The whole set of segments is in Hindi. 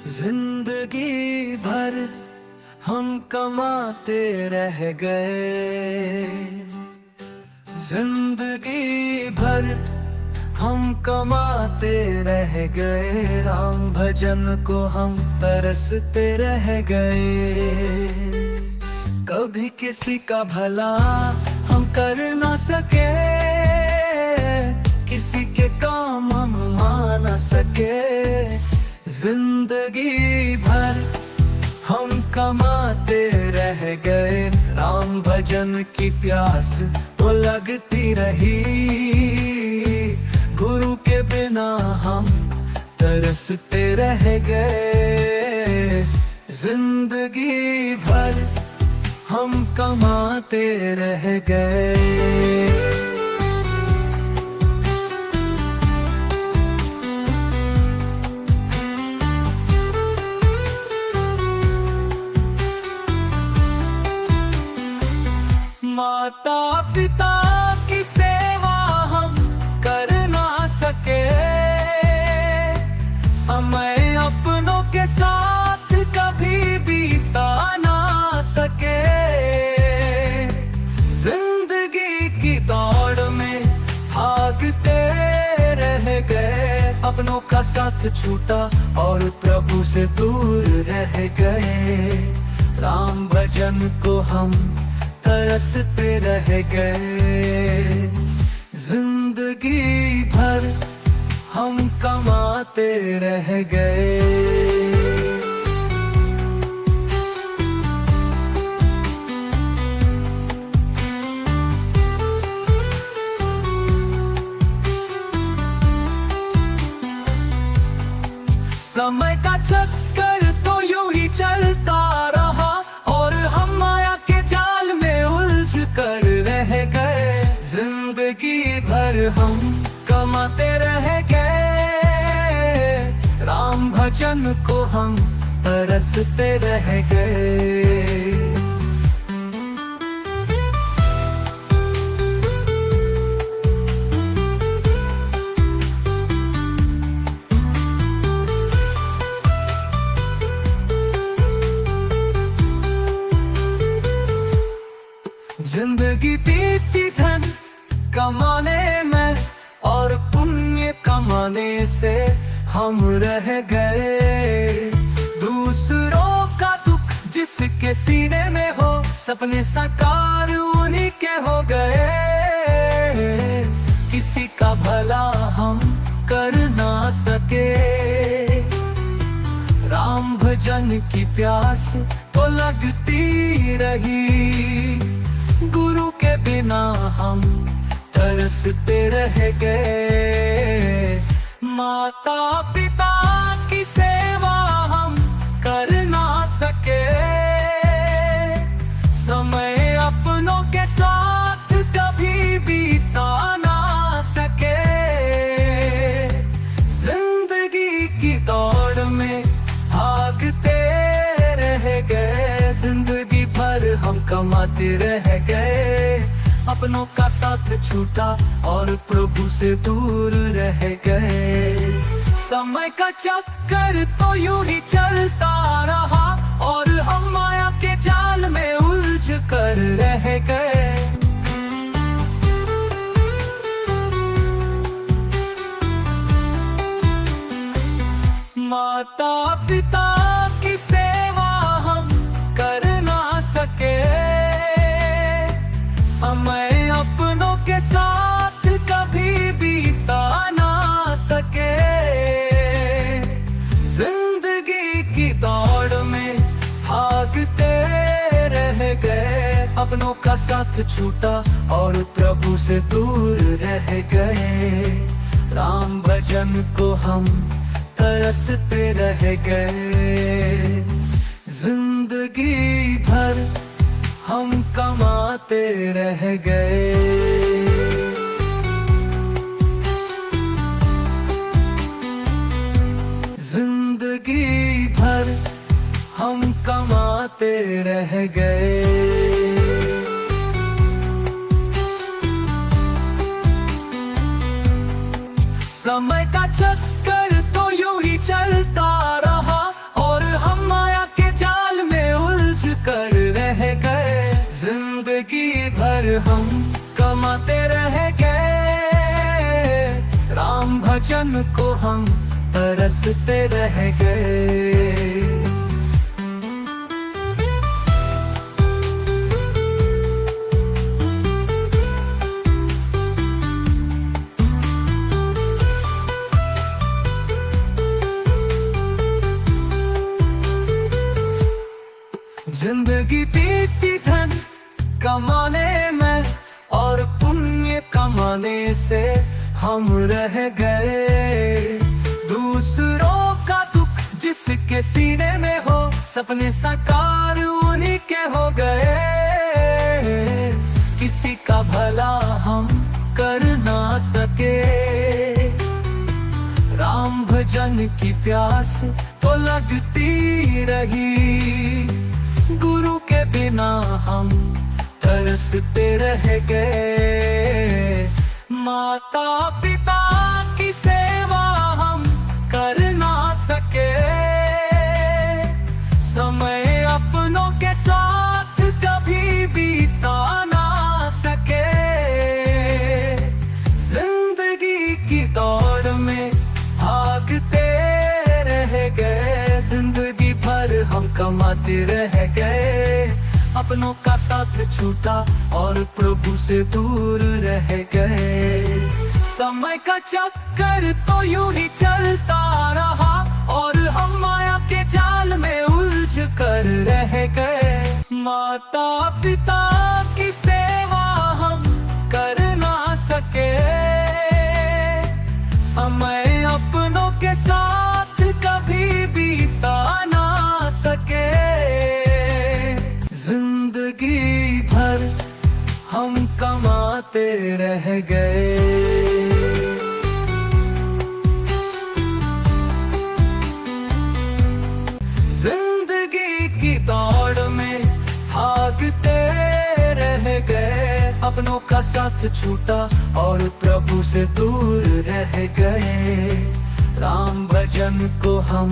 जिंदगी भर हम कमाते रह गए। जिंदगी भर हम कमाते रह गए। राम भजन को हम तरसते रह गए। कभी किसी का भला हम कर ना सके, किसी के काम हम मान ना सके। जिंदगी भर हम कमाते रह गए। राम भजन की प्यास तो लगती रही, गुरु के बिना हम तरसते रह गए। जिंदगी भर हम कमाते रह गए। माता पिता की सेवा हम कर ना सके, समय अपनों के साथ कभी बीता ना सके। जिंदगी की दौड़ में भागते रह गए। अपनों का साथ छूटा और प्रभु से दूर रह गए। राम भजन को हम तरसते रह गए। जिंदगी भर हम कमाते रह गए। समय का चक्कर तो यूं ही चलता रहा और हम माया के जाल में उलझ कर रह गए। जिंदगी भर हम कमाते रह गए। राम भजन को हम तरसते रह गए। जिंदगी बीती धन कमाने में और पुण्य कमाने से हम रह गए। दूसरों का दुख जिसके सीने में हो, सपने साकार उन्हीं के हो गए। किसी का भला हम कर ना सके। राम भजन की प्यास तो लगती रही, गुरु के बिना हम तरसते रह गए। माता पिता की सेवा हम कर ना सके, समय अपनों के साथ कभी बीता ना सके। जिंदगी की दौड़ में भागते रह गए। जिंदगी भर हम कमाते रह गए। अपनों का साथ छूटा और प्रभु से दूर रह गए। समय का चक्कर तो यूं ही चलता रहा और हम माया के जाल में उलझ कर रह गए। माता पिता की सेवा हम कर ना सके, समय अपनों के साथ कभी बीता ना सके। जिंदगी की दौड़ में भागते रह गए। अपनों का साथ छूटा और प्रभु से दूर रह गए। राम भजन को हम तरसते रह गए। जिंदगी भर हम कमाते रह गए। जिंदगी भर हम कमाते रह गए। समय का चक्कर तो यूं ही चलता रहा भजन को हम तरसते रह गए। जिंदगी बीती धन कमाने में और पुण्य कमाने से हम रह गए। दूसरों का दुख जिसके सीने में हो, सपने साकार उन्हीं के हो गए। किसी का भला हम कर ना सके, राम भजन की प्यास तो लगती रही। गुरु के बिना हम तरसते रह गए। माता पिता की सेवा हम कर ना सके, समय अपनों के साथ कभी बीता ना सके। जिंदगी की दौड़ में भागते रह गए, जिंदगी भर हम कमाते रह गए। अपनों का साथ छूटा और प्रभु से दूर रह गए। समय का चक्कर तो यूं ही चलता रहा और हम माया के जाल में उलझ कर रह गए। माता पिता की सेवा हम कर ना सके, समय अपनों के साथ कभी बीता ना सके। जिंदगी भर हम कमाते रह गए। जिंदगी की दौड़ में भागते रह गए। अपनों का साथ छूटा और प्रभु से दूर रह गए। राम भजन को हम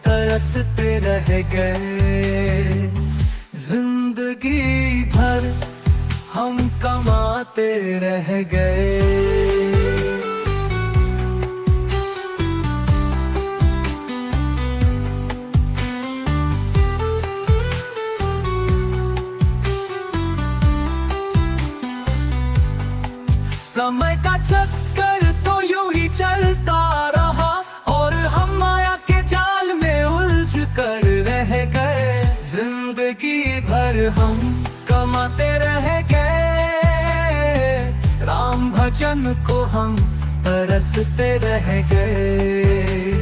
तरसते रह गए। जिंदगी भर हम कमाते रह गए। समय का चक्कर तो यूं ही चलता रहा और हम माया के जाल में उलझ कर रह गए। जिंदगी भर हम कमाते रह गए। राम भजन को हम तरसते रह गए।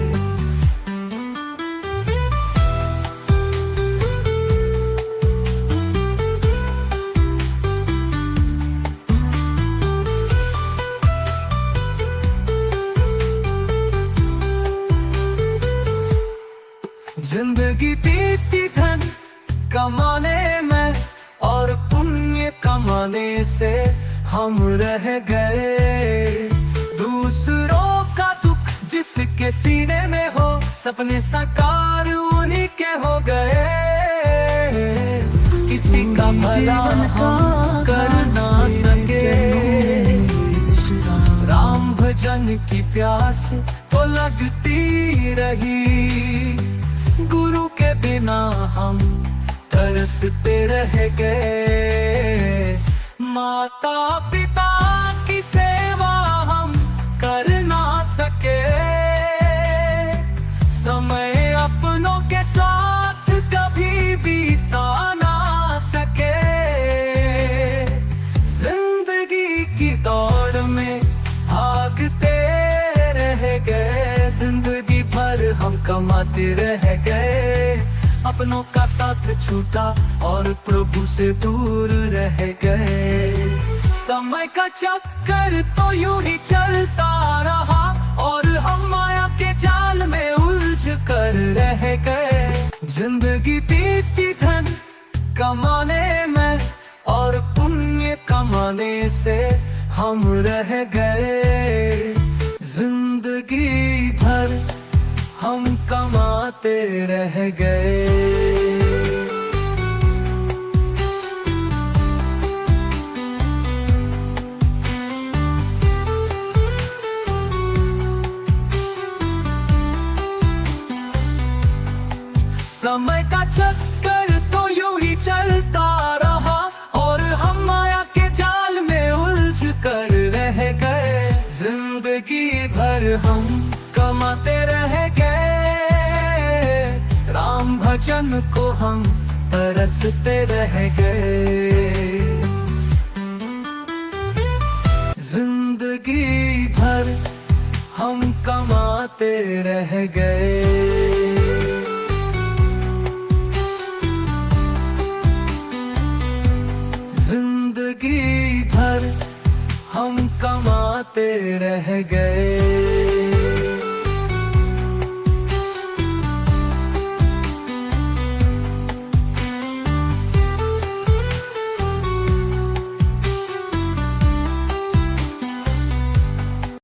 जिंदगी बीती धन कमाने में और पुण्य कमाने से हम रह गए। दूसरों का दुख जिसके सीने में हो, सपने साकार उन्हीं के हो गए। किसी का भला हम कर ना सके, राम भजन की प्यास तो लगती रही। गुरु के बिना हम तरसते रह गए। माता पिता की सेवा हम कर ना सके, समय अपनों के साथ कभी बीता ना सके। जिंदगी की दौड़ में भागते रह गए। जिंदगी भर हम कमाते रह गए। अपनों का साथ छूटा और प्रभु से दूर रह गए। समय का चक्कर तो यूं ही चलता रहा और हम माया के जाल में उलझ कर रह गए। जिंदगी बीती धन कमाने में और पुण्य कमाने से हम रह गए। जिंदगी भर हम कमाते रह गए। रह गए, जिंदगी भर हम कमाते रह गए, राम भजन को हम तरसते रह गए। जिंदगी भर हम कमाते रह गए। जिंदगी भर हम कमाते रह गए।